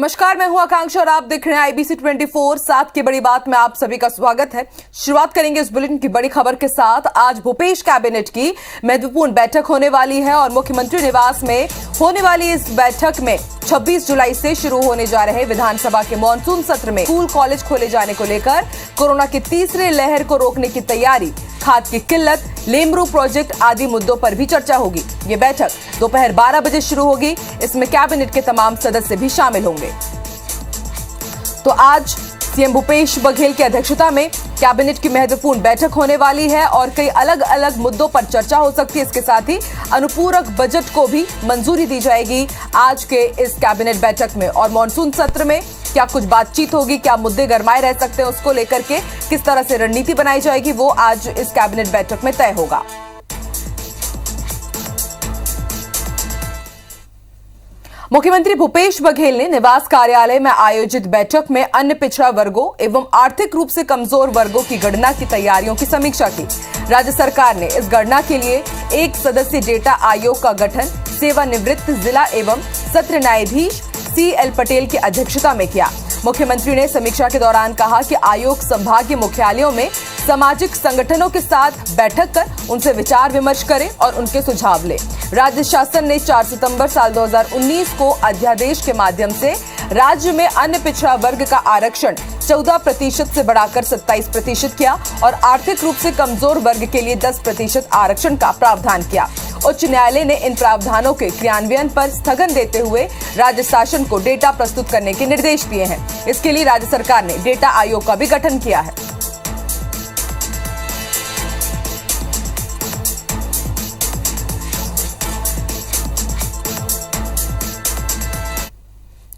नमस्कार, मैं हूं आकांक्षा और आप देख रहे हैं आईबीसी 24 सात की बड़ी बात में आप सभी का स्वागत है। शुरुआत करेंगे इस बुलेटिन की बड़ी खबर के साथ। आज भूपेश कैबिनेट की महत्वपूर्ण बैठक होने वाली है और मुख्यमंत्री निवास में होने वाली इस बैठक में 26 जुलाई से शुरू होने जा रहे विधानसभा के मॉनसून सत्र में स्कूल कॉलेज खोले जाने को लेकर कोरोना की तीसरे लहर को रोकने की तैयारी, खाद की किल्लत, लेमरू प्रोजेक्ट आदि मुद्दों पर भी चर्चा होगी। ये बैठक दोपहर 12 बजे शुरू होगी। इसमें कैबिनेट के तमाम सदस्य भी शामिल होंगे। तो आज सीएम भूपेश बघेल की अध्यक्षता में कैबिनेट की महत्वपूर्ण बैठक होने वाली है और कई अलग अलग मुद्दों पर चर्चा हो सकती है। इसके साथ ही अनुपूरक बजट को भी मंजूरी दी जाएगी आज के इस कैबिनेट बैठक में। और मॉनसून सत्र में क्या कुछ बातचीत होगी, क्या मुद्दे गरमाए रह सकते हैं, उसको लेकर के किस तरह से रणनीति बनाई जाएगी, वो आज इस कैबिनेट बैठक में तय होगा। मुख्यमंत्री भूपेश बघेल ने निवास कार्यालय में आयोजित बैठक में अन्य पिछड़ा वर्गों एवं आर्थिक रूप से कमजोर वर्गों की गणना की तैयारियों की समीक्षा की। राज्य सरकार ने इस गणना के लिए एक सदस्यीय डेटा आयोग का गठन सेवानिवृत्त जिला एवं सत्र न्यायाधीश CL पटेल की अध्यक्षता में किया। मुख्यमंत्री ने समीक्षा के दौरान कहा कि आयोग संभागीय मुख्यालयों में सामाजिक संगठनों के साथ बैठक कर उनसे विचार विमर्श करे और उनके सुझाव ले। राज्य शासन ने 4 सितंबर साल 2019 को अध्यादेश के माध्यम से राज्य में अन्य पिछड़ा वर्ग का आरक्षण 14% से बढ़ाकर 27% किया और आर्थिक रूप से कमजोर वर्ग के लिए 10% आरक्षण का प्रावधान किया। उच्च न्यायालय ने इन प्रावधानों के क्रियान्वयन पर स्थगन देते हुए राज्य शासन को डेटा प्रस्तुत करने के निर्देश दिए हैं। इसके लिए राज्य सरकार ने डेटा आयोग का भी गठन किया है।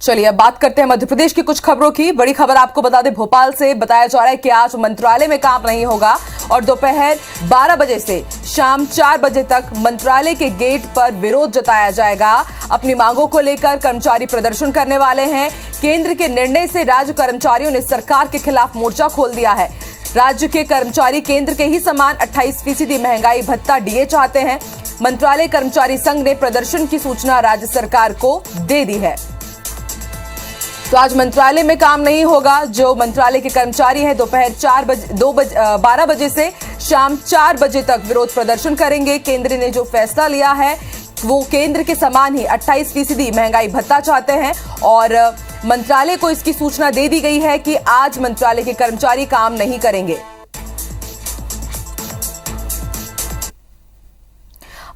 चलिए अब बात करते हैं मध्य प्रदेश की कुछ खबरों की। बड़ी खबर आपको बता दें, भोपाल से बताया जा रहा है कि आज मंत्रालय में काम नहीं होगा और दोपहर 12 बजे से शाम 4 बजे तक मंत्रालय के गेट पर विरोध जताया जाएगा। अपनी मांगों को लेकर कर्मचारी प्रदर्शन करने वाले हैं। केंद्र के निर्णय से राज्य कर्मचारियों ने सरकार के खिलाफ मोर्चा खोल दिया है। राज्य के कर्मचारी केंद्र के ही समान 28% महंगाई भत्ता DA चाहते हैं। मंत्रालय कर्मचारी संघ ने प्रदर्शन की सूचना राज्य सरकार को दे दी है। तो आज मंत्रालय में काम नहीं होगा। जो मंत्रालय के कर्मचारी हैं दोपहर 12 बजे से शाम 4 बजे तक विरोध प्रदर्शन करेंगे। केंद्र ने जो फैसला लिया है वो केंद्र के समान ही 28% महंगाई भत्ता चाहते हैं और मंत्रालय को इसकी सूचना दे दी गई है कि आज मंत्रालय के कर्मचारी काम नहीं करेंगे।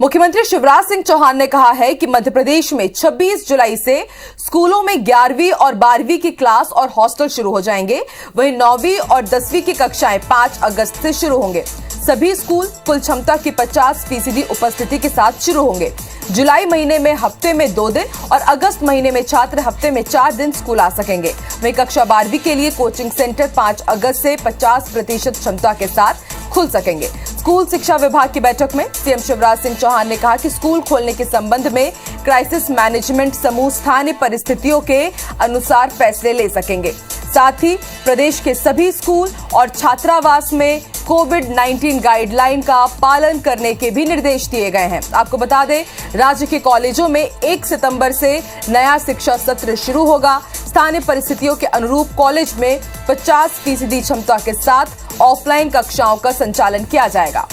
मुख्यमंत्री शिवराज सिंह चौहान ने कहा है कि मध्य प्रदेश में 26 जुलाई से स्कूलों में 11वीं और 12वीं की क्लास और हॉस्टल शुरू हो जाएंगे। वहीं 9वीं और 10वीं की कक्षाएं 5 अगस्त से शुरू होंगे। सभी स्कूल कुल क्षमता की 50% उपस्थिति के साथ शुरू होंगे। जुलाई महीने में हफ्ते में 2 दिन और अगस्त महीने में छात्र हफ्ते में 4 दिन स्कूल आ सकेंगे। वहीं कक्षा 12वीं के लिए कोचिंग सेंटर 5 अगस्त से 50% क्षमता के साथ खुल सकेंगे। स्कूल शिक्षा विभाग की बैठक में सीएम शिवराज सिंह चौहान ने कहा कि स्कूल खोलने के संबंध में क्राइसिस मैनेजमेंट समूह स्थानीय परिस्थितियों के अनुसार फैसले ले सकेंगे। साथ ही प्रदेश के सभी स्कूल और छात्रावास में कोविड-19 गाइडलाइन का पालन करने के भी निर्देश दिए गए हैं। आपको बता दें, राज्य के कॉलेजों में 1 सितंबर से नया शिक्षा सत्र शुरू होगा। स्थानीय परिस्थितियों के अनुरूप कॉलेज में 50% क्षमता के साथ ऑफलाइन कक्षाओं का संचालन किया जाएगा।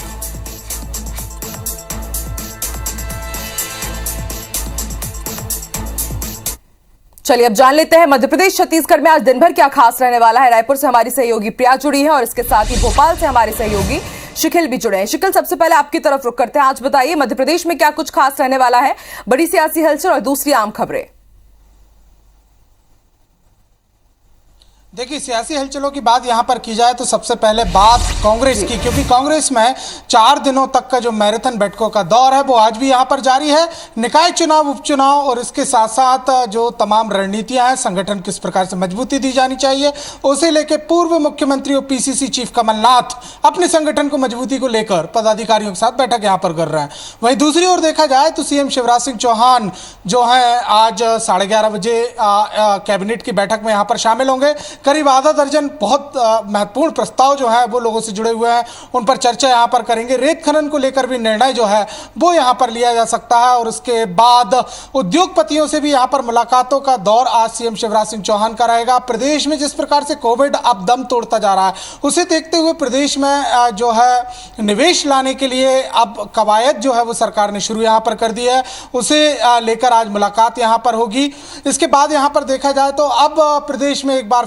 चलिए अब जान लेते हैं मध्य प्रदेश छत्तीसगढ़ में आज दिन भर क्या खास रहने वाला है। रायपुर से हमारी सहयोगी प्रिया जुड़ी है और इसके साथ ही भोपाल से हमारे सहयोगी शिखिल भी जुड़े हैं। शिखिल, सबसे पहले आपकी तरफ रुख करते हैं। आज बताइए मध्य प्रदेश में क्या कुछ खास रहने वाला है, बड़ी सियासी हलचल और दूसरी आम खबरें। देखिए, सियासी हलचलों की बात यहाँ पर की जाए तो सबसे पहले बात कांग्रेस की, क्योंकि कांग्रेस में 4 दिनों तक का जो मैराथन बैठकों का दौर है वो आज भी यहाँ पर जारी है। निकाय चुनाव, उपचुनाव और इसके साथ साथ जो तमाम रणनीतियाँ हैं, संगठन किस प्रकार से मजबूती दी जानी चाहिए, उसे लेकर पूर्व मुख्यमंत्री और PCC चीफ कमलनाथ अपने संगठन को मजबूती को लेकर पदाधिकारियों के साथ बैठक यहाँ पर कर रहे हैं। वहीं दूसरी ओर देखा जाए तो CM शिवराज सिंह चौहान जो है आज 11:30 बजे कैबिनेट की बैठक में यहाँ पर शामिल होंगे, करीब आधा दर्जन बहुत महत्वपूर्ण प्रस्ताव जो है वो लोगों से जुड़े हुए हैं, उन पर चर्चा यहाँ पर करेंगे। रेत खनन को लेकर भी निर्णय जो है वो यहाँ पर लिया जा सकता है। और उसके बाद उद्योगपतियों से भी यहाँ पर मुलाकातों का दौर आज सीएम शिवराज सिंह चौहान का रहेगा। प्रदेश में जिस प्रकार से कोविड अब दम तोड़ता जा रहा है, उसे देखते हुए प्रदेश में जो है निवेश लाने के लिए अब कवायद जो है वो सरकार ने शुरू यहाँ पर कर दी है, उसे लेकर आज मुलाकात यहाँ पर होगी। इसके बाद यहाँ पर देखा जाए तो अब प्रदेश में एक बार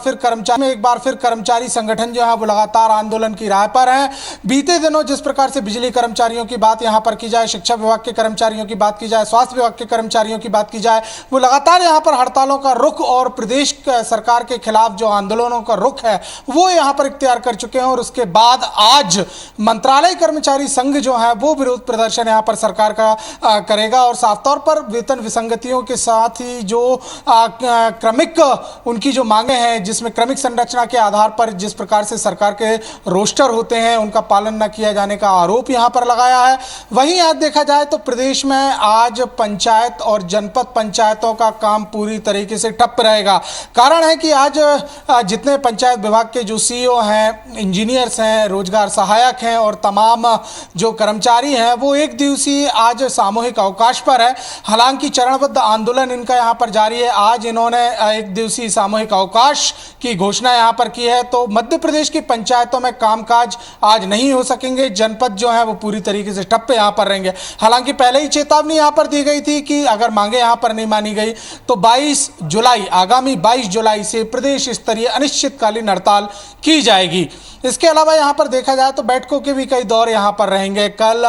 फिर कर्मचारी संगठन जो है वो लगातार आंदोलन की राह पर हैं। बीते दिनों जिस प्रकार से बिजली कर्मचारियों की बात यहाँ पर की जाए, शिक्षा विभाग के कर्मचारियों की बात की जाए, स्वास्थ्य विभाग के कर्मचारियों की बात की जाए, वो लगातार यहाँ पर हड़तालों का रुख और प्रदेश सरकार के खिलाफ जो आंदोलनों का रुख है वो यहाँ पर इख्तियार कर चुके हैं। और उसके बाद आज मंत्रालय कर्मचारी संघ जो है वो विरोध प्रदर्शन यहाँ पर सरकार का करेगा। और साफ तौर पर वेतन विसंगतियों के साथ ही जो क्रमिक उनकी जो मांगे हैं, जिसमें क्रमिक संरचना के आधार पर जिस प्रकार से सरकार के रोस्टर होते हैं उनका पालन न किया जाने का आरोप यहाँ पर लगाया है। वहीं आज देखा जाए तो प्रदेश में आज पंचायत और जनपद पंचायतों का काम पूरी तरीके से ठप रहेगा। कारण है कि आज जितने पंचायत विभाग के जो सीईओ हैं, इंजीनियर्स हैं, रोजगार सहायक हैं और तमाम जो कर्मचारी हैं वो एक दिवसीय आज सामूहिक अवकाश पर है। हालांकि चरणबद्ध आंदोलन इनका यहाँ पर जारी है। आज इन्होंने एक दिवसीय सामूहिक अवकाश की घोषणा यहाँ पर की है। तो मध्य प्रदेश की पंचायतों में कामकाज आज नहीं हो सकेंगे। जनपद जो है वो पूरी तरीके से ठप्प यहाँ पर रहेंगे। हालांकि पहले ही चेतावनी यहाँ पर दी गई थी कि अगर मांगे यहाँ पर नहीं मानी गई तो आगामी 22 जुलाई से प्रदेश स्तरीय अनिश्चितकालीन हड़ताल की जाएगी। इसके अलावा यहाँ पर देखा जाए तो बैठकों के भी कई दौर यहाँ पर रहेंगे। कल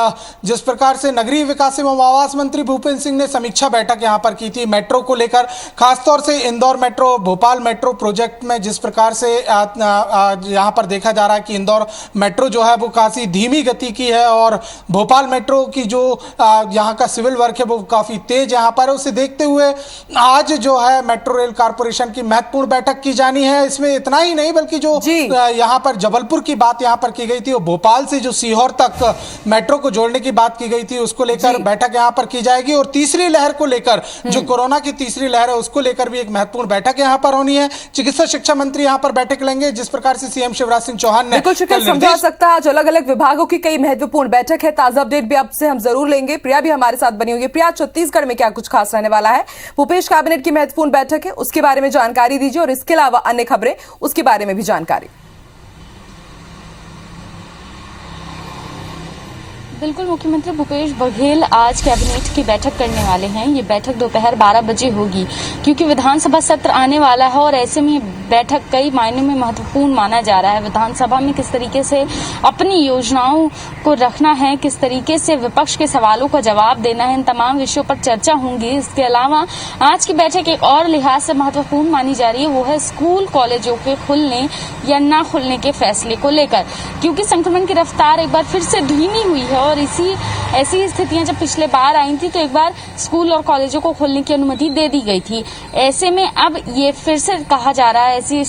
जिस प्रकार से नगरीय विकास एवं आवास मंत्री भूपेंद्र सिंह ने समीक्षा बैठक यहाँ पर की थी मेट्रो को लेकर, खासतौर से Indore metro, Bhopal metro project में जिस प्रकार से यहाँ पर देखा जा रहा है कि इंदौर मेट्रो जो है वो काफ़ी धीमी गति की है और भोपाल मेट्रो की जो यहाँ का सिविल वर्क है वो काफ़ी तेज यहाँ पर है। उसे देखते हुए आज जो है मेट्रो रेल कारपोरेशन की महत्वपूर्ण बैठक की जानी है। इसमें इतना ही नहीं बल्कि जो यहाँ पर जबलपुर की बात यहाँ पर की गई थी और भोपाल से जो सीहोर तक मेट्रो को जोड़ने की बात की गई थी उसको लेकर बैठक यहाँ पर की जाएगी। और तीसरी लहर को लेकर जो कोरोना की तीसरी लहर है उसको लेकर भी एक महत्वपूर्ण बैठक यहाँ पर होनी है। चिकित्सा शिक्षा मंत्री यहाँ पर बैठक लेंगे। जिस प्रकार से सीएम शिवराज सिंह चौहान ने समझा सकता है आज अलग अलग विभागों की कई महत्वपूर्ण बैठक है। ताजा अपडेट भी आपसे हम जरूर लेंगे। प्रिया भी हमारे साथ बनी होगी। प्रिया, छत्तीसगढ़ में क्या कुछ खास रहने वाला है? भूपेश कैबिनेट की महत्वपूर्ण बैठक है, उसके बारे में जानकारी दीजिए और इसके अलावा अन्य खबरें उसके बारे में भी जानकारी। बिल्कुल, मुख्यमंत्री भूपेश बघेल आज कैबिनेट की बैठक करने वाले हैं। ये बैठक दोपहर 12 बजे होगी क्योंकि विधानसभा सत्र आने वाला है और ऐसे में बैठक कई मायने में महत्वपूर्ण माना जा रहा है। विधानसभा में किस तरीके से अपनी योजनाओं को रखना है, किस तरीके से विपक्ष के सवालों का जवाब देना है, इन तमाम विषयों पर चर्चा होंगी। इसके अलावा आज की बैठक एक और लिहाज से महत्वपूर्ण मानी जा रही है, वो है स्कूल कॉलेजों के खुलने या न खुलने के फैसले को लेकर, क्योंकि संक्रमण की रफ्तार एक बार फिर से धीमी हुई है और ऐसी स्थितियां जब पिछले बार आई थी तो एक बार स्कूल और कॉलेजों को खोलने की अनुमति दे दी गई थी। ऐसे में अब ये फिर से कहा जा रहा है, ऐसी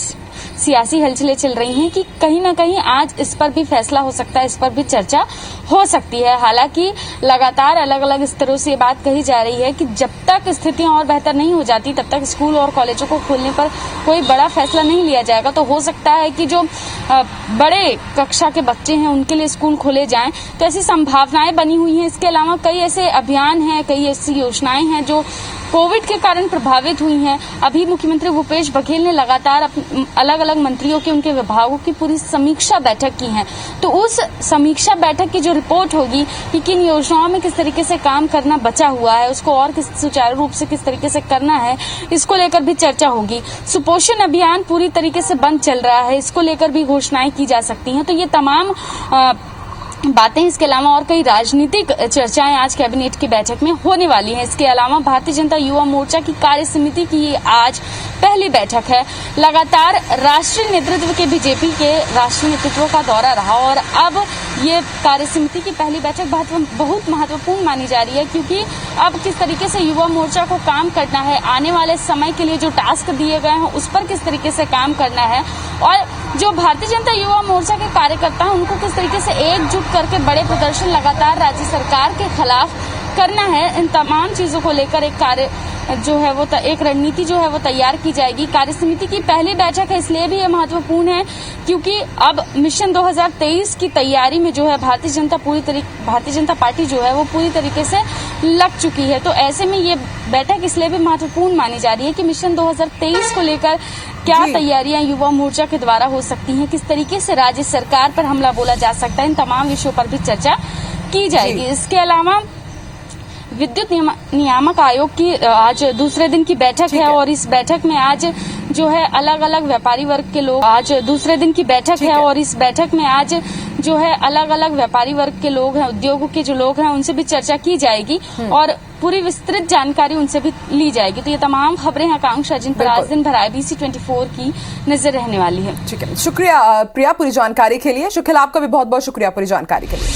सियासी हलचलें चल रही हैं कि कहीं ना कहीं आज इस पर भी फैसला हो सकता है, इस पर भी चर्चा हो सकती है। हालांकि लगातार अलग अलग स्तरों से ये बात कही जा रही है कि जब तक स्थितियां और बेहतर नहीं हो जाती तब तक स्कूल और कॉलेजों को खोलने पर कोई बड़ा फैसला नहीं लिया जाएगा। तो हो सकता है कि जो बड़े कक्षा के बच्चे हैं उनके लिए स्कूल खोले जाएं, तो ऐसी संभावनाएं बनी हुई हैं। इसके अलावा कई ऐसे अभियान हैं, कई ऐसी योजनाएं हैं जो कोविड के कारण प्रभावित हुई हैं। अभी मुख्यमंत्री भूपेश बघेल ने लगातार अलग अलग मंत्रियों के, उनके विभागों की पूरी समीक्षा बैठक की है। तो उस समीक्षा बैठक की जो रिपोर्ट होगी कि किन योजनाओं में किस तरीके से काम करना बचा हुआ है, उसको और किस सुचारू रूप से किस तरीके से करना है, इसको लेकर भी चर्चा होगी। सुपोषण अभियान पूरी तरीके से बंद चल रहा है, इसको लेकर भी घोषणाएं की जा सकती हैं। तो ये तमाम बातें, इसके अलावा और कई राजनीतिक चर्चाएं आज कैबिनेट की बैठक में होने वाली हैं। इसके अलावा भारतीय जनता युवा मोर्चा की कार्य समिति की आज पहली बैठक है। लगातार राष्ट्रीय नेतृत्व के, बीजेपी के राष्ट्रीय नेतृत्व का दौरा रहा और अब ये कार्य समिति की पहली बैठक बहुत महत्वपूर्ण मानी जा रही है, क्योंकि अब किस तरीके से युवा मोर्चा को काम करना है, आने वाले समय के लिए जो टास्क दिए गए हैं उस पर किस तरीके से काम करना है और जो भारतीय जनता युवा मोर्चा के कार्यकर्ता हैं उनको किस तरीके से एकजुट करके बड़े प्रदर्शन लगातार राज्य सरकार के खिलाफ करना है। इन तमाम चीजों को लेकर एक कार्य जो है वो एक रणनीति जो है वो तैयार की जाएगी। कार्यसमिति की पहली बैठक है, इसलिए भी ये महत्वपूर्ण है क्योंकि अब मिशन 2023 की तैयारी में जो है भारतीय जनता पार्टी जो है वो पूरी तरीके से लग चुकी है। तो ऐसे में ये बैठक इसलिए भी महत्वपूर्ण मानी जा रही है कि मिशन 2023 को लेकर क्या तैयारियां युवा मोर्चा के द्वारा हो सकती हैं, किस तरीके से राज्य सरकार पर हमला बोला जा सकता है, इन तमाम विषयों पर भी चर्चा की जाएगी। इसके अलावा विद्युत नियामक आयोग की आज दूसरे दिन की बैठक है और इस बैठक में आज जो है अलग अलग व्यापारी वर्ग के लोग हैं, उद्योगों के जो लोग हैं उनसे भी चर्चा की जाएगी और पूरी विस्तृत जानकारी उनसे भी ली जाएगी। तो ये तमाम खबरें हैं आकांक्षा जिन पर आज दिन भर IBC 24 की नजर रहने वाली है। ठीक है, शुक्रिया प्रिया पूरी जानकारी के लिए। शुक्ला आपका भी बहुत बहुत शुक्रिया पूरी जानकारी के लिए।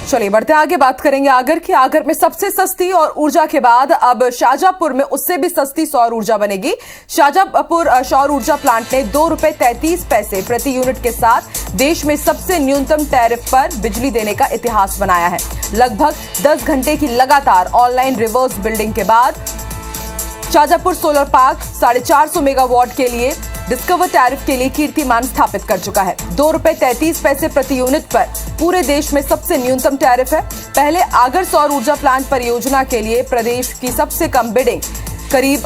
चलिए बढ़ते आगे, बात करेंगे आगर की। आगर में सबसे सस्ती और ऊर्जा के बाद अब शाहजहांपुर में उससे भी सस्ती सौर ऊर्जा बनेगी। शाहजहांपुर सौर ऊर्जा प्लांट ने ₹2.33 प्रति यूनिट के साथ देश में सबसे न्यूनतम टैरिफ पर बिजली देने का इतिहास बनाया है। लगभग 10 घंटे की लगातार ऑनलाइन रिवर्स बिल्डिंग के बाद शाहजहांपुर सोलर पार्क 450 मेगावाट के लिए डिस्कवर टैरिफ के लिए कीर्तिमान स्थापित कर चुका है। ₹2.33 प्रति यूनिट पर पूरे देश में सबसे न्यूनतम टैरिफ है। पहले आगर सौर ऊर्जा प्लांट परियोजना के लिए प्रदेश की सबसे कम बिडिंग करीब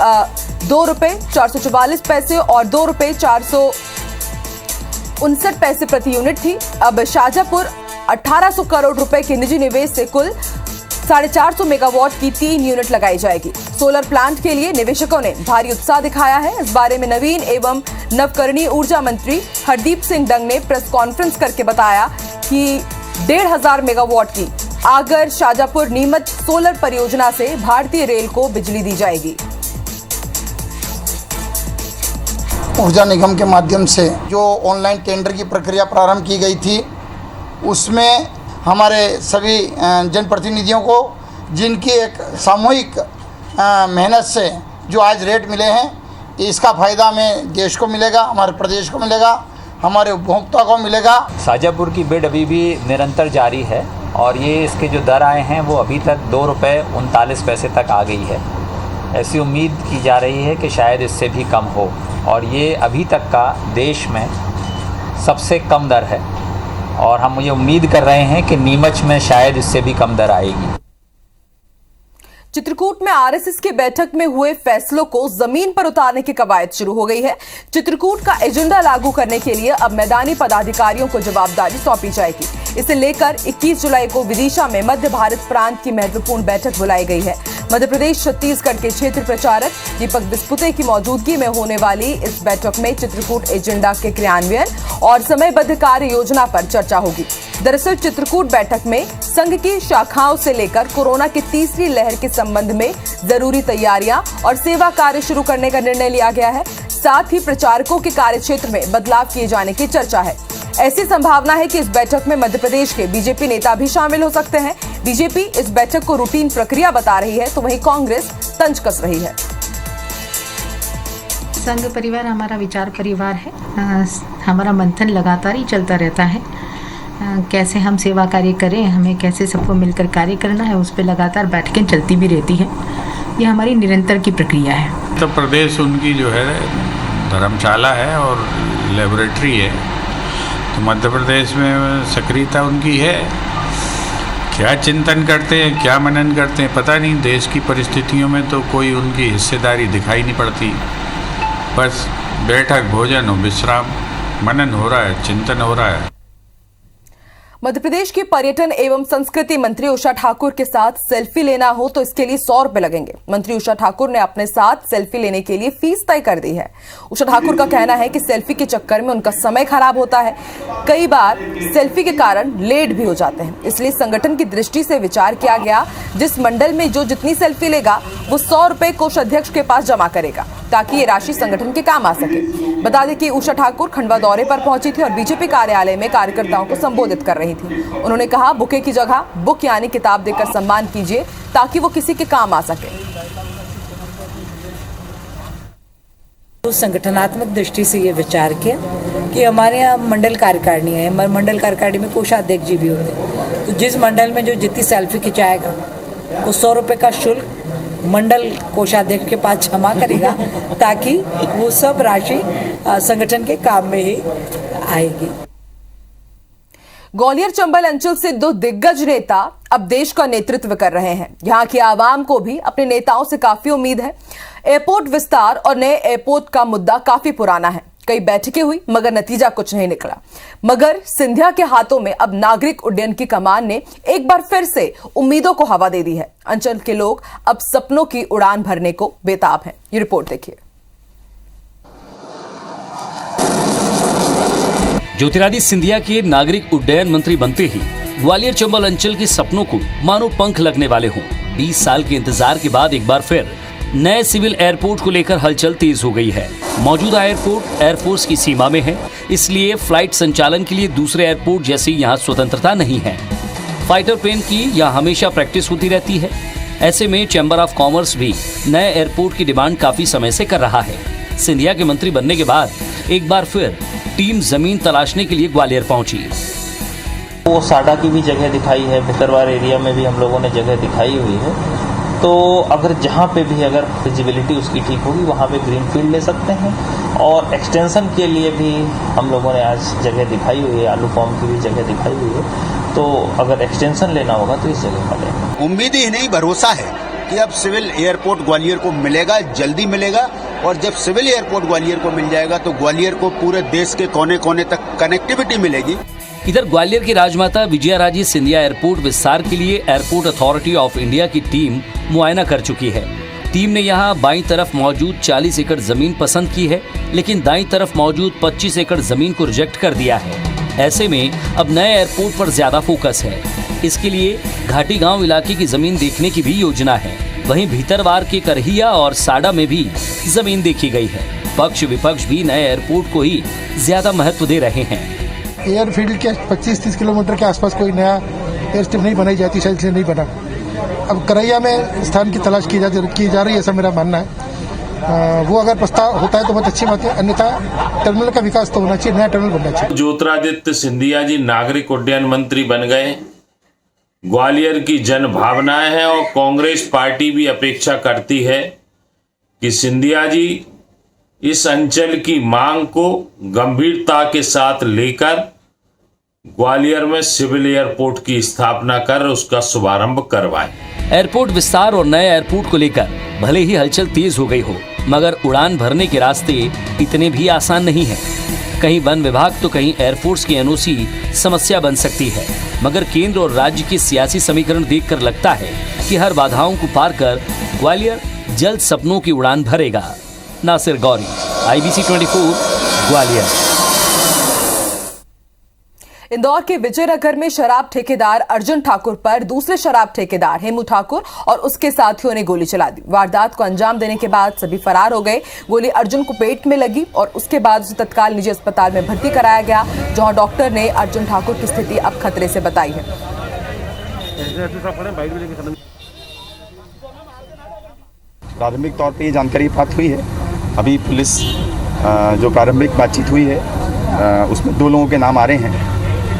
₹2.444 और ₹2.459 प्रति यूनिट थी। अब शाहजहांपुर 1800 करोड़ रुपए के निजी निवेश से कुल 450 मेगावाट की 3 यूनिट लगाई जाएगी। सोलर प्लांट के लिए निवेशकों ने भारी उत्साह दिखाया है। इस बारे में नवीन एवं नवकरणीय ऊर्जा मंत्री हरदीप सिंह डंग ने प्रेस कॉन्फ्रेंस करके बताया कि 1500 मेगावाट की आगर शाहजहांपुर नीमच सोलर परियोजना से भारतीय रेल को बिजली दी जाएगी। ऊर्जा निगम के माध्यम से जो ऑनलाइन टेंडर की प्रक्रिया प्रारंभ की गई थी उसमें हमारे सभी जनप्रतिनिधियों को जिनकी एक सामूहिक मेहनत से जो आज रेट मिले हैं, इसका फ़ायदा हमें देश को मिलेगा, हमारे प्रदेश को मिलेगा, हमारे उपभोक्ता को मिलेगा। शाहजहांपुर की बिड अभी भी निरंतर जारी है और ये इसके जो दर आए हैं वो अभी तक ₹2.39 तक आ गई है। ऐसी उम्मीद की जा रही है कि शायद इससे भी कम हो और ये अभी तक का देश में सबसे कम दर है और हम ये उम्मीद कर रहे हैं कि नीमच में शायद इससे भी कम दर आएगी। चित्रकूट में आरएसएस की बैठक में हुए फैसलों को जमीन पर उतारने की कवायद शुरू हो गई है। चित्रकूट का एजेंडा लागू करने के लिए अब मैदानी पदाधिकारियों को जवाबदारी सौंपी जाएगी। इसे लेकर 21 जुलाई को विदिशा में मध्य भारत प्रांत की महत्वपूर्ण बैठक बुलाई गई है। मध्य प्रदेश छत्तीसगढ़ के क्षेत्र प्रचारक दीपक बिस्पुते की मौजूदगी में होने वाली इस बैठक में चित्रकूट एजेंडा के क्रियान्वयन और समयबद्ध कार्य योजना पर चर्चा होगी। दरअसल चित्रकूट बैठक में संघ की शाखाओं से लेकर कोरोना की तीसरी लहर के संबंध में जरूरी तैयारियां और सेवा कार्य शुरू करने का निर्णय लिया गया है। साथ ही प्रचारकों के कार्यक्षेत्र में बदलाव किए जाने की चर्चा है। ऐसी संभावना है कि इस बैठक में मध्य प्रदेश के बीजेपी नेता भी शामिल हो सकते हैं। बीजेपी इस बैठक को रूटीन प्रक्रिया बता रही है तो वहीं कांग्रेस तंज कस रही है। संघ परिवार हमारा विचार परिवार है। हमारा मंथन लगातार ही चलता रहता है। कैसे हम सेवा कार्य करें, हमें कैसे सबको मिलकर कार्य करना है, उस पर लगातार बैठकें चलती भी रहती है। ये हमारी निरंतर की प्रक्रिया है। उत्तर प्रदेश उनकी जो है धर्मशाला है और लेबोरेटरी है, तो मध्य प्रदेश में सक्रियता उनकी है। क्या चिंतन करते हैं, क्या मनन करते हैं पता नहीं। देश की परिस्थितियों में तो कोई उनकी हिस्सेदारी दिखाई नहीं पड़ती। बस बैठक, भोजन और विश्राम, मनन हो रहा है, चिंतन हो रहा है। मध्य प्रदेश की पर्यटन एवं संस्कृति मंत्री उषा ठाकुर के साथ सेल्फी लेना हो तो इसके लिए 100 रुपए लगेंगे। मंत्री उषा ठाकुर ने अपने साथ सेल्फी लेने के लिए फीस तय कर दी है। उषा ठाकुर का कहना है कि सेल्फी के चक्कर में उनका समय खराब होता है, कई बार सेल्फी के कारण लेट भी हो जाते हैं। इसलिए संगठन की दृष्टि से विचार किया गया, जिस मंडल में जो जितनी सेल्फी लेगा वो 100 रुपए कोषाध्यक्ष के पास जमा करेगा ताकि ये राशि संगठन के काम आ सके। बता दें कि उषा ठाकुर खंडवा दौरे पर पहुंची थी और बीजेपी कार्यालय में कार्यकर्ताओं को संबोधित कर रही थी। उन्होंने कहा, बुके की जगह बुक यानी किताब देकर सम्मान कीजिए ताकि वो किसी के काम आ सके। तो संगठनात्मक दृष्टि से ये विचार किया कि हमारे यहाँ मंडल कार्यकारिणी है, हमारे मंडल कार्यकारिणी में कोषाध्यक्ष जी भी होते हैं, तो जिस मंडल में जो जितनी सेल्फी खिंचाएगा वो 100 रुपये का शुल्क मंडल कोषाध्यक्ष के पास जमा करेगा ताकि वो सब राशि संगठन के काम में ही आएगी। ग्वालियर चंबल अंचल से दो दिग्गज नेता अब देश का नेतृत्व कर रहे हैं। यहां की आवाम को भी अपने नेताओं से काफी उम्मीद है। एयरपोर्ट विस्तार और नए एयरपोर्ट का मुद्दा काफी पुराना है। कई बैठकें हुई मगर नतीजा कुछ नहीं निकला। मगर सिंधिया के हाथों में अब नागरिक उड्डयन की कमान ने एक बार फिर से उम्मीदों को हवा दे दी है। अंचल के लोग अब सपनों की उड़ान भरने को बेताब हैं। ये रिपोर्ट देखिए। ज्योतिरादित्य सिंधिया के नागरिक उड्डयन मंत्री बनते ही ग्वालियर चंबल अंचल के सपनों को मानो पंख लगने वाले हों। 20 साल के इंतजार के बाद एक बार फिर नए सिविल एयरपोर्ट को लेकर हलचल तेज हो गई है। मौजूदा एयरपोर्ट एयरफोर्स की सीमा में है, इसलिए फ्लाइट संचालन के लिए दूसरे एयरपोर्ट जैसी यहाँ स्वतंत्रता नहीं है। फाइटर प्लेन की यहाँ हमेशा प्रैक्टिस होती रहती है। ऐसे में चैम्बर ऑफ कॉमर्स भी नए एयरपोर्ट की डिमांड काफी समय से कर रहा है। सिंधिया के मंत्री बनने के बाद एक बार फिर टीम जमीन तलाशने के लिए ग्वालियर पहुंची। वो साडा की भी जगह दिखाई है, भितरवार एरिया में भी हम लोगों ने जगह दिखाई हुई है। तो अगर जहाँ पे भी अगर फिजिबिलिटी उसकी ठीक होगी वहाँ पे ग्रीन फील्ड ले सकते हैं। और एक्सटेंशन के लिए भी हम लोगों ने आज जगह दिखाई हुई है, आलू फॉर्म की भी जगह दिखाई हुई है। तो अगर एक्सटेंशन लेना होगा तो इस जगह पर लेना। उम्मीद ही नहीं, भरोसा है कि अब सिविल एयरपोर्ट ग्वालियर को मिलेगा, जल्दी मिलेगा। और जब सिविल एयरपोर्ट ग्वालियर को मिल जाएगा तो ग्वालियर को पूरे देश के कोने कोने तक कनेक्टिविटी मिलेगी। इधर ग्वालियर की राजमाता विजयाराजे सिंधिया एयरपोर्ट विस्तार के लिए एयरपोर्ट अथॉरिटी ऑफ इंडिया की टीम मुआयना कर चुकी है। टीम ने यहां बाईं तरफ मौजूद 40 एकड़ जमीन पसंद की है, लेकिन दाईं तरफ मौजूद 25 एकड़ जमीन को रिजेक्ट कर दिया है। ऐसे में अब नए एयरपोर्ट पर ज्यादा फोकस है। इसके लिए घाटी गांव इलाके की जमीन देखने की भी योजना है। वहीं भीतरवार के करहिया और साडा में भी जमीन देखी गई है। पक्ष विपक्ष भी नए एयरपोर्ट को ही ज्यादा महत्व दे रहे हैं। एयरफील्ड के 25-30 किलोमीटर के आसपास कोई नया एयर स्ट्रिप नहीं बनाई जाती, शायद इसलिए नहीं बना। अब करैया में स्थान की तलाश की जा रही है, ऐसा मेरा मानना है। वो अगर प्रस्ताव होता है तो बहुत अच्छी बात है, अन्यथा टर्मिनल का विकास तो होना चाहिए, नया टर्मिनल बनना चाहिए। ज्योतिरादित्य सिंधिया जी नागरिक उड्डयन मंत्री बन गए। ग्वालियर की जन भावनाएं हैं और कांग्रेस पार्टी भी अपेक्षा करती है कि सिंधिया जी इस अंचल की मांग को गंभीरता के साथ लेकर ग्वालियर में सिविल एयरपोर्ट की स्थापना कर उसका शुभारंभ करवाएं। एयरपोर्ट विस्तार और नए एयरपोर्ट को लेकर भले ही हलचल तेज हो गई हो, मगर उड़ान भरने के रास्ते इतने भी आसान नहीं है। कहीं वन विभाग तो कहीं एयरफोर्स की एनओसी समस्या बन सकती है। मगर केंद्र और राज्य के सियासी समीकरण देखकर लगता है कि हर बाधाओं को पार कर ग्वालियर जल्द सपनों की उड़ान भरेगा। नासिर गौरी, IBC 24, ग्वालियर। इंदौर के विजयनगर में शराब ठेकेदार अर्जुन ठाकुर पर दूसरे शराब ठेकेदार हेमू ठाकुर और उसके साथियों ने गोली चला दी। वारदात को अंजाम देने के बाद सभी फरार हो गए। गोली अर्जुन को पेट में लगी और उसके बाद उसे तत्काल निजी अस्पताल में भर्ती कराया गया, जहां डॉक्टर ने अर्जुन ठाकुर की स्थिति अब खतरे से बताई है। प्रारंभिक तौर पर ये जानकारी प्राप्त हुई है। अभी पुलिस जो प्रारंभिक बातचीत हुई है उसमें 2 लोगों के नाम आ रहे हैं।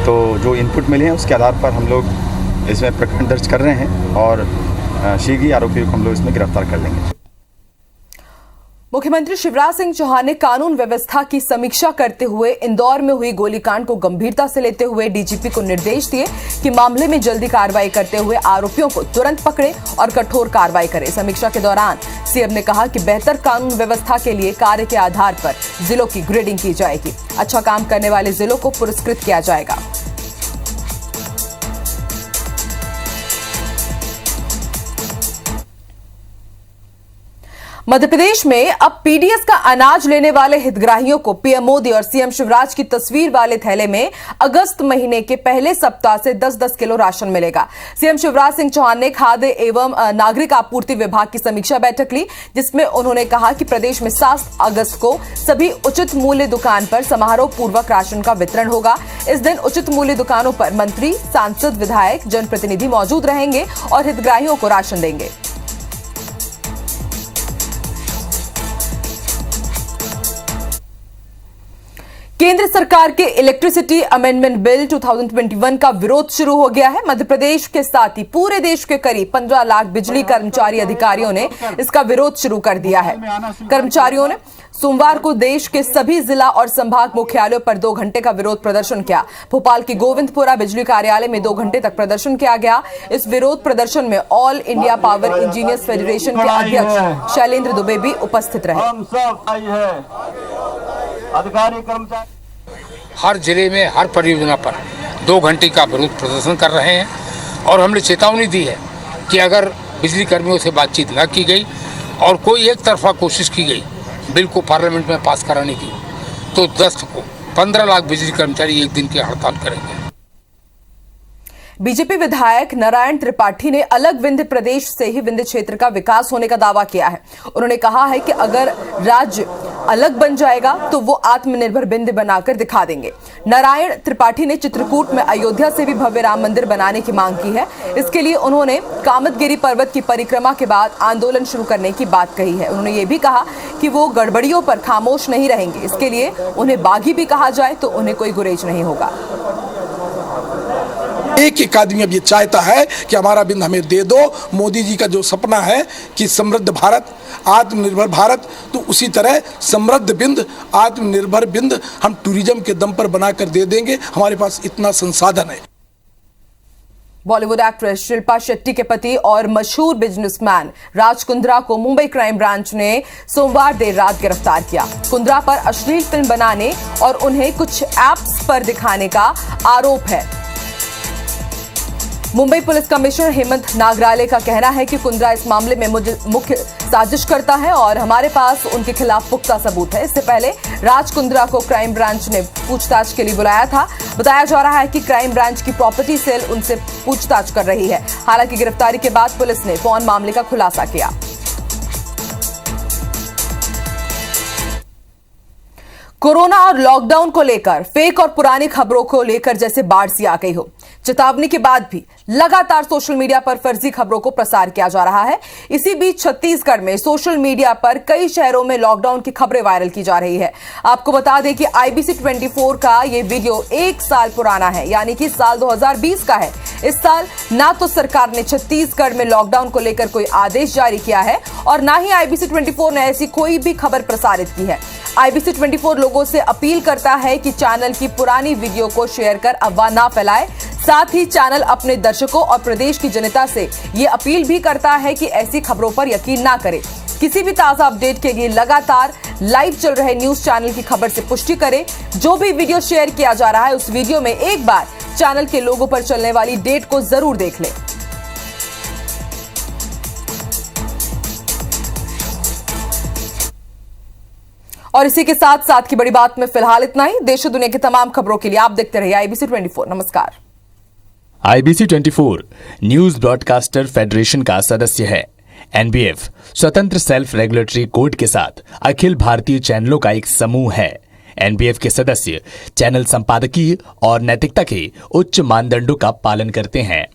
तो जो इनपुट मिले हैं उसके आधार पर हम लोग इसमें प्रकरण दर्ज कर रहे हैं और शीघ्र ही आरोपियों को हम लोग इसमें गिरफ्तार कर लेंगे। मुख्यमंत्री शिवराज सिंह चौहान ने कानून व्यवस्था की समीक्षा करते हुए इंदौर में हुई गोलीकांड को गंभीरता से लेते हुए डीजीपी को निर्देश दिए कि मामले में जल्दी कार्रवाई करते हुए आरोपियों को तुरंत पकड़े और कठोर कार्रवाई करें। समीक्षा के दौरान सीएम ने कहा कि बेहतर कानून व्यवस्था के लिए कार्य के आधार पर जिलों की ग्रेडिंग की जाएगी। अच्छा काम करने वाले जिलों को पुरस्कृत किया जाएगा। मध्य प्रदेश में अब पीडीएस का अनाज लेने वाले हितग्राहियों को पीएम मोदी और सीएम शिवराज की तस्वीर वाले थैले में अगस्त महीने के पहले सप्ताह से 10-10 किलो राशन मिलेगा। सीएम शिवराज सिंह चौहान ने खाद्य एवं नागरिक आपूर्ति विभाग की समीक्षा बैठक ली, जिसमें उन्होंने कहा कि प्रदेश में 7 अगस्त को सभी उचित मूल्य दुकान पर समारोह पूर्वक राशन का वितरण होगा। इस दिन उचित मूल्य दुकानों पर मंत्री, सांसद, विधायक, जनप्रतिनिधि मौजूद रहेंगे और हितग्राहियों को राशन देंगे। केंद्र सरकार के इलेक्ट्रिसिटी अमेंडमेंट बिल 2021 का विरोध शुरू हो गया है। मध्य प्रदेश के साथ ही पूरे देश के करीब 15 लाख बिजली कर्मचारी अधिकारियों ने इसका विरोध शुरू कर दिया है। कर्मचारियों ने सोमवार को देश के सभी जिला और संभाग मुख्यालयों पर 2 घंटे का विरोध प्रदर्शन किया। भोपाल की गोविंदपुरा बिजली कार्यालय में 2 घंटे तक प्रदर्शन किया गया। इस विरोध प्रदर्शन में all India power engineers federation के अध्यक्ष शैलेंद्र दुबे भी उपस्थित रहे। अधिकारी कर्मचारी हर जिले में हर परियोजना पर 2 घंटे का विरोध प्रदर्शन कर रहे हैं और हमने चेतावनी दी है कि अगर बिजली कर्मियों से बातचीत न की गई और कोई एक तरफा कोशिश की गई बिल को पार्लियामेंट में पास कराने की, तो 15 लाख बिजली कर्मचारी एक दिन की हड़ताल करेंगे। बीजेपी विधायक नारायण त्रिपाठी ने अलग विंध्य प्रदेश से ही विंध्य क्षेत्र का विकास होने का दावा किया है। उन्होंने कहा है कि अगर राज्य अलग बन जाएगा तो वो आत्मनिर्भर विंध्य बनाकर दिखा देंगे। नारायण त्रिपाठी ने चित्रकूट में अयोध्या से भी भव्य राम मंदिर बनाने की मांग की है। इसके लिए उन्होंने कामतगिरी पर्वत की परिक्रमा के बाद आंदोलन शुरू करने की बात कही है। उन्होंने ये भी कहा कि वो गड़बड़ियों पर खामोश नहीं रहेंगे। इसके लिए उन्हें बागी भी कहा जाए तो उन्हें कोई गुरेज नहीं होगा। एक आदमी अब ये चाहता है कि हमारा बिंद हमें दे दो। मोदी जी का जो सपना है कि समृद्ध भारत, आत्मनिर्भर भारत, तो उसी तरह समृद्ध बिंद, आत्मनिर्भर बिंद हम टूरिज्म के दम पर बनाकर दे देंगे। हमारे पास इतना संसाधन है। बॉलीवुड एक्ट्रेस शिल्पा शेट्टी के पति और मशहूर बिजनेसमैन राज कुंद्रा को मुंबई क्राइम ब्रांच ने सोमवार देर रात गिरफ्तार किया। कुंद्रा पर अश्लील फिल्म बनाने और उन्हें कुछ ऐप्स पर दिखाने का आरोप है। मुंबई पुलिस कमिश्नर हेमंत नागराले का कहना है कि कुंद्रा इस मामले में मुख्य साजिश करता है और हमारे पास उनके खिलाफ पुख्ता सबूत है। इससे पहले राज कुंद्रा को क्राइम ब्रांच ने पूछताछ के लिए बुलाया था। बताया जा रहा है कि क्राइम ब्रांच की प्रॉपर्टी सेल उनसे पूछताछ कर रही है। हालांकि गिरफ्तारी के बाद पुलिस ने पॉर्न मामले का खुलासा किया। कोरोना और लॉकडाउन को लेकर फेक और पुरानी खबरों को लेकर जैसे बाढ़ सी आ गई हो। चेतावनी के बाद भी लगातार सोशल मीडिया पर फर्जी खबरों को प्रसार किया जा रहा है। इसी बीच छत्तीसगढ़ में सोशल मीडिया पर कई शहरों में लॉकडाउन की खबरें वायरल की जा रही है। आपको बता दें कि IBC 24 का ये वीडियो 1 साल पुराना है, यानी कि साल 2020 का है। इस साल ना तो सरकार ने छत्तीसगढ़ में लॉकडाउन को लेकर कोई आदेश जारी किया है और ना ही IBC 24 ने ऐसी कोई भी खबर प्रसारित की है। IBC 24 लोगों से अपील करता है कि चैनल की पुरानी वीडियो को शेयर कर अफवाह ना फैलाए। साथ ही चैनल अपने दर्शकों और प्रदेश की जनता से ये अपील भी करता है कि ऐसी खबरों पर यकीन ना करें। किसी भी ताजा अपडेट के लिए लगातार लाइव चल रहे न्यूज चैनल की खबर से पुष्टि करें। जो भी वीडियो शेयर किया जा रहा है उस वीडियो में एक बार चैनल के लोगों पर चलने वाली डेट को जरूर देख लें। और इसी के साथ साथ की बड़ी बात में फिलहाल इतना ही। देश और दुनिया की तमाम खबरों के लिए आप देखते रहिए IBC 24। नमस्कार। IBC 24 न्यूज ब्रॉडकास्टर फेडरेशन का सदस्य है। NBF स्वतंत्र सेल्फ रेगुलेटरी कोड के साथ अखिल भारतीय चैनलों का एक समूह है। NBF के सदस्य चैनल संपादकीय और नैतिकता के उच्च मानदंडों का पालन करते हैं।